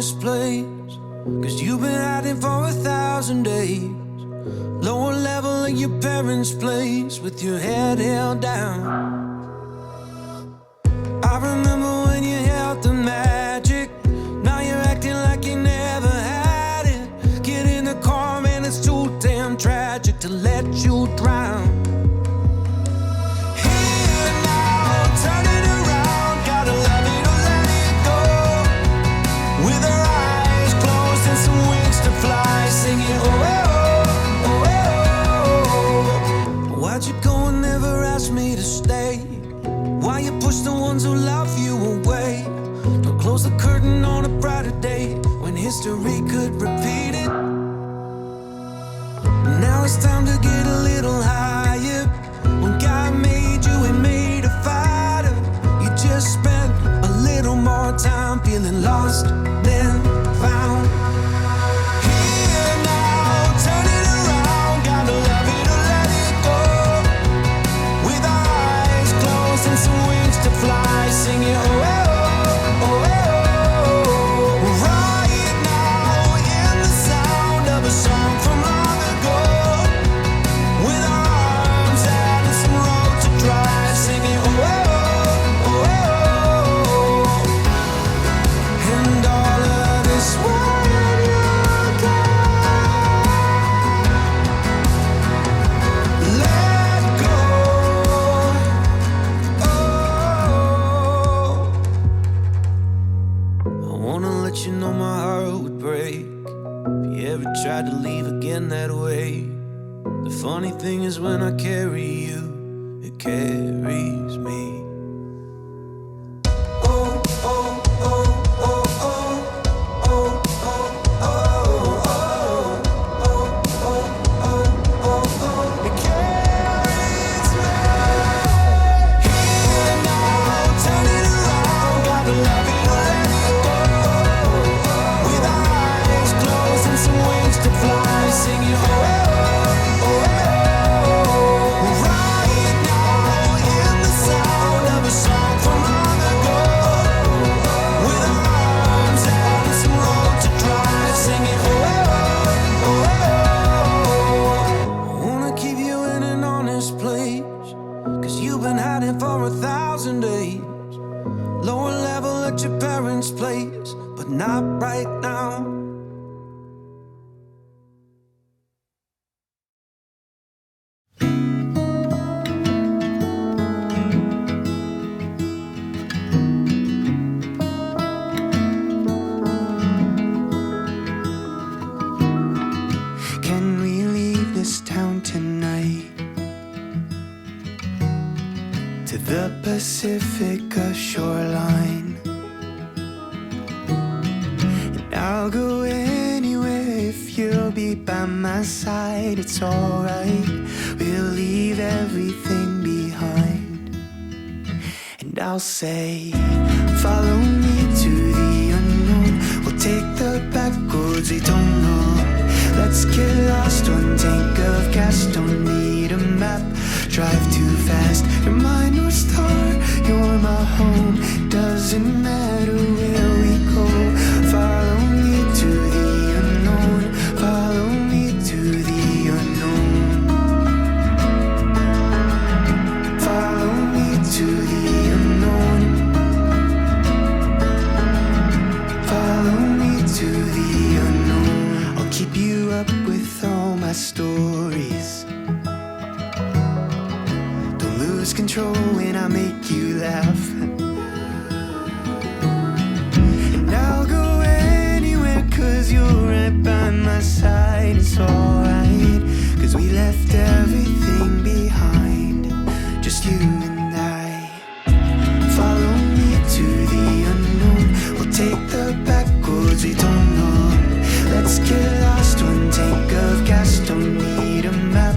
honest place, 'cause you've been hiding for 1,000 days. Lower level of your parents' place with your head held down. I remember when you held the magic. Now you're acting like you never had it. Get in the car, man, it's too damn tragic to let you drown. Here now, turn it around. Gotta love it or let it go. With our eyes closed and some wings to fly, singing oh, oh, oh, oh. Why'd you go and never ask me to stay? Why you push the ones who love you away? Don't close the curtain on a brighter day when history could repeat it. Now it's time to get a little higher. When God made you, He made a fighter. You just spent a little more time feeling lost than found. Here now, turn it around. Gotta love it or let it go. With our eyes closed and some wings to fly, singing oh, oh, oh, oh. Right now, in the sound of a song from long ago. With our arms out and some road to drive, singing oh, oh, oh, oh. And all of this when you're gone. Let go. I wanna let you know my heart would break if you ever tried to leave again that way. The funny thing is when I carry you, it carries me. Oh, oh, oh, oh, oh, oh, oh, oh, oh, oh, oh, oh. It carries me. Here now, turn it around. Gotta love it or let it go. With our eyes closed and some wings to fly, singing oh, oh, oh, oh. Right now, in the sound of a song from long ago. With our arms out and some road to drive, singing oh, oh, oh. I wanna keep you in an honest place, 'cause you've been hiding for 1,000 days. Lower level at your parents' place, but not right now. Can we leave this town tonight? To the Pacifica shoreline. And I'll go anywhere if you'll be by my side. It's alright, we'll leave everything behind. And I'll say, follow me to the unknown. We'll take the back roads we don't know. Let's get lost, one tank of gas, don't need a map. Drive too fast, you're my North Star, you're my home. Doesn't matter where we go. Follow me to the unknown. Follow me to the unknown. Follow me to the unknown. Follow me to the unknown. I'll keep you up with all my stories. Don't lose control when I make you laugh. And I'll go anywhere 'cause you're right by my side. It's alright, 'cause we left everything behind, just you and I. Follow me to the unknown. We'll take the back roads we don't know. Let's get lost, one tank of gas, don't need a map.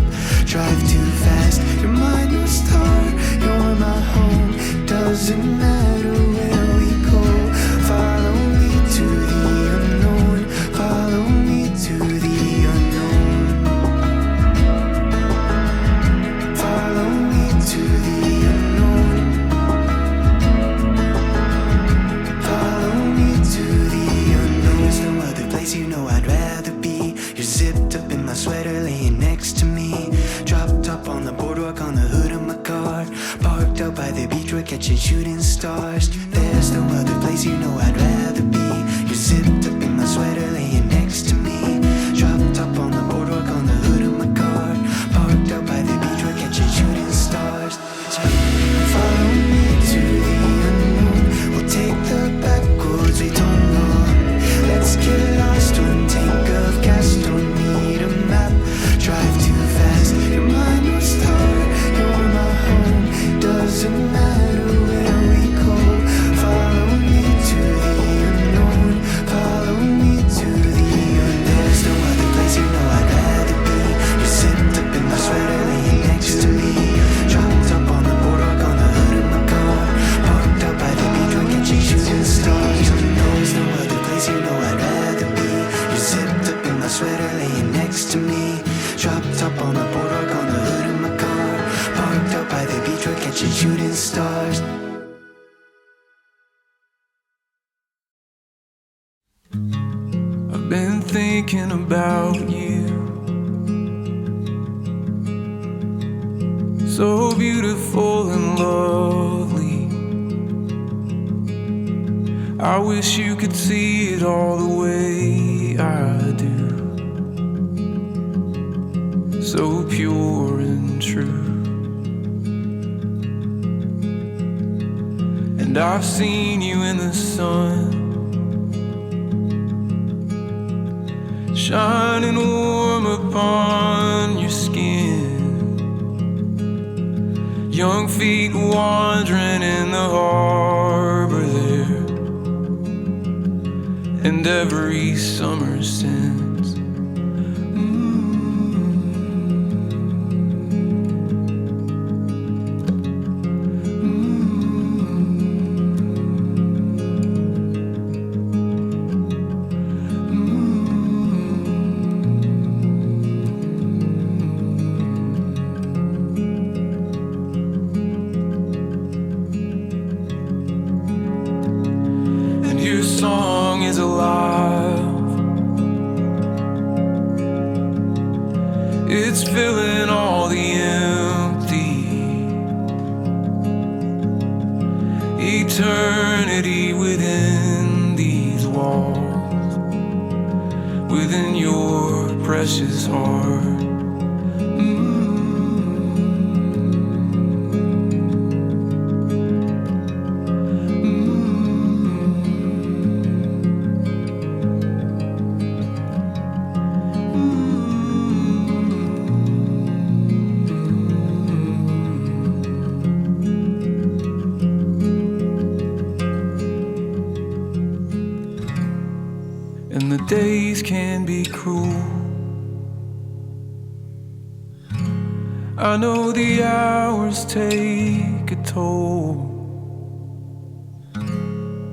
Drive too fast, you're my North Star, you're my home. Doesn't matter where we go. Follow me to the unknown. Follow me to the unknown. Follow me to the unknown. Follow me to the unknown. shooting stars. I've been thinking about you, so beautiful and lovely. I wish you could see it all the way I do, so pure and true. And I've seen you in the sun, shining warm upon your skin, young feet wandering in the harbor there, and every summer since. Song is alive, it's filling all the empty, eternity within these walls, within your precious heart. And the days can be cruel, I know the hours take a toll,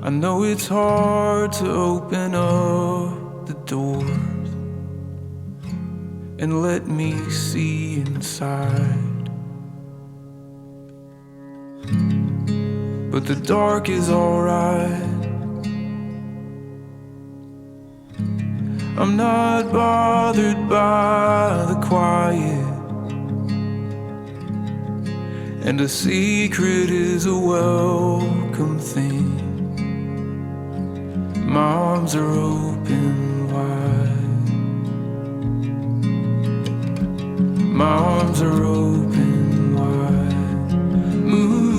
I know it's hard to open up the doors and let me see inside, but the dark is alright. I'm not bothered by the quiet, and a secret is a welcome thing. My arms are open wide, my arms are open wide. Move.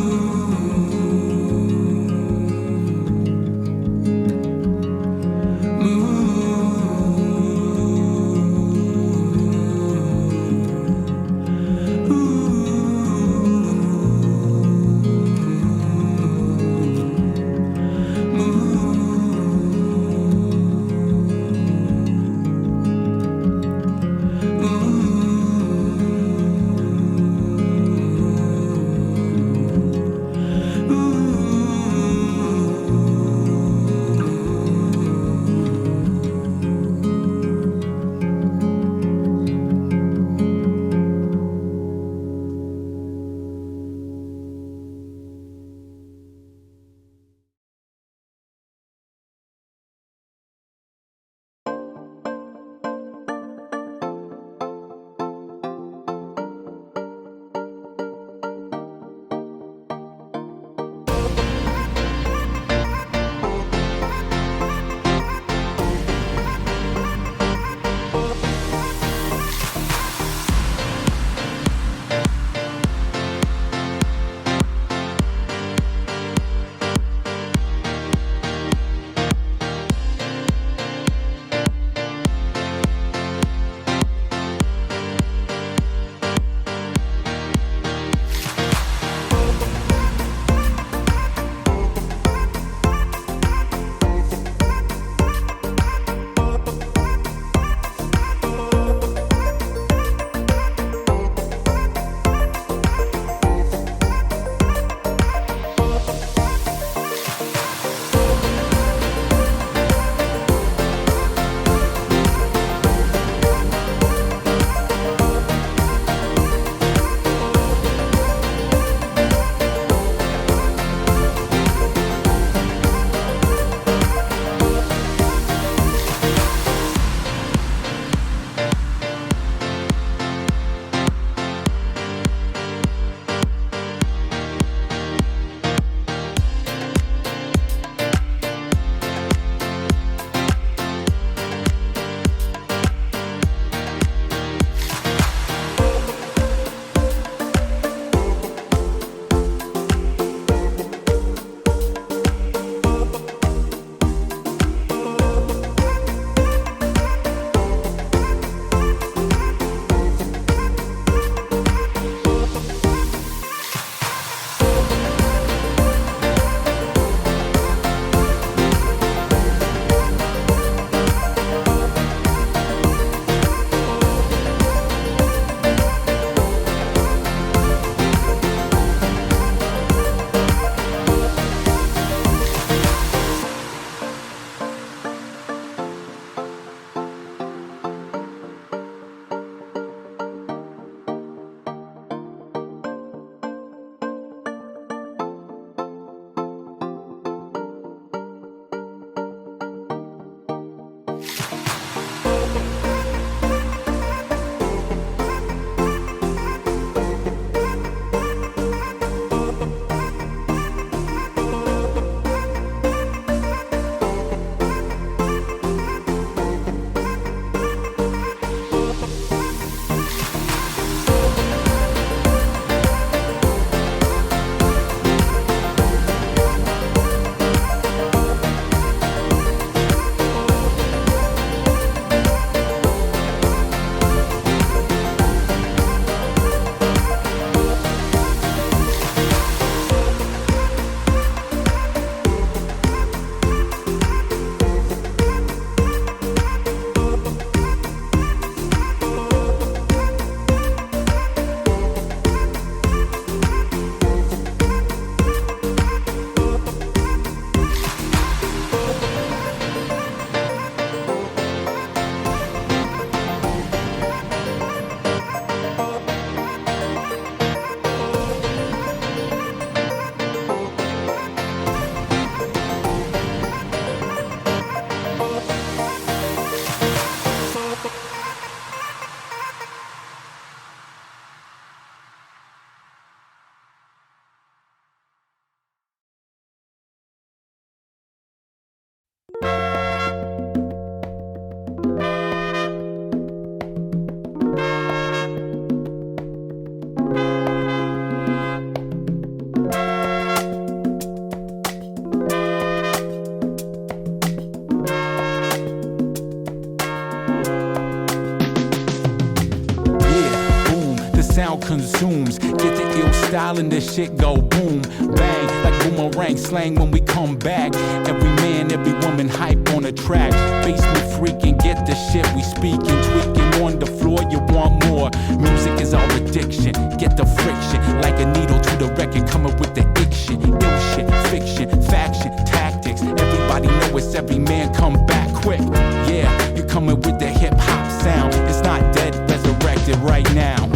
consumes. Get the ill style and this shit go boom, bang, like boomerang slang when we come back. Every man, every woman hype on the track. Basement freaking, get the shit we speaking, tweaking on the floor. You want more? Music is our addiction. Get the friction, like a needle to the record, coming with the ick shit, ill shit, fiction, faction, tactics. Everybody know it's every man come back quick. Yeah, you coming with the hip hop sound. It's not dead, resurrected right now.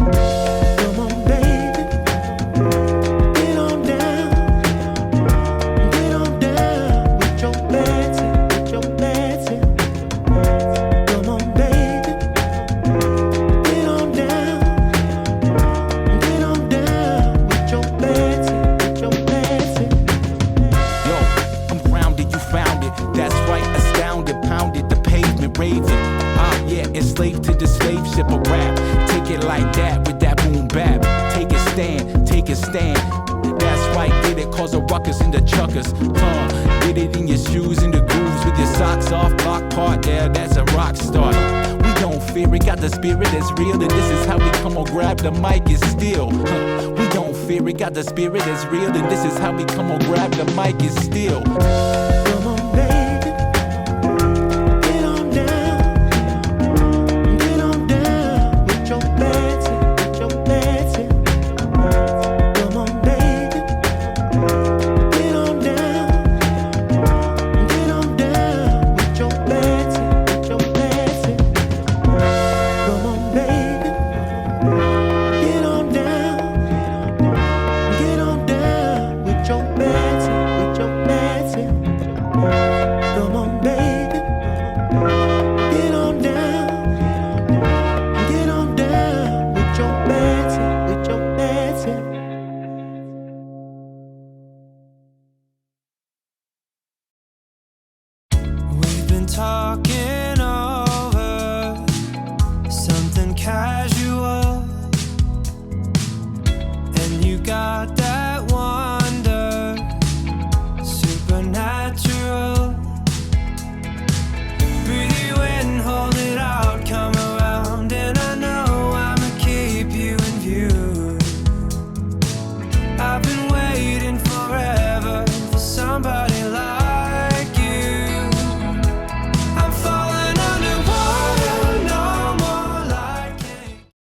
Come on, baby, get on down. Get on down with your blessing, with your blessing. Come on, baby, get on down. Get on down with your blessing, with your blessing. Yo, I'm grounded, you found it. That's right, astounded, pounded the pavement, raving. Yeah, enslaved to the slave ship of rap. Take it like that with that boom bap. Take a stand, take a stand. That's right, get it, cause a ruckus in the chuckers. Get it in your shoes, in the grooves, with your socks off, block part there, that's a rock star. We don't fear it, got the spirit that's real, and this is how we come on, grab the mic and steal. We don't fear it, got the spirit that's real, and this is how we come on, grab the mic and steal.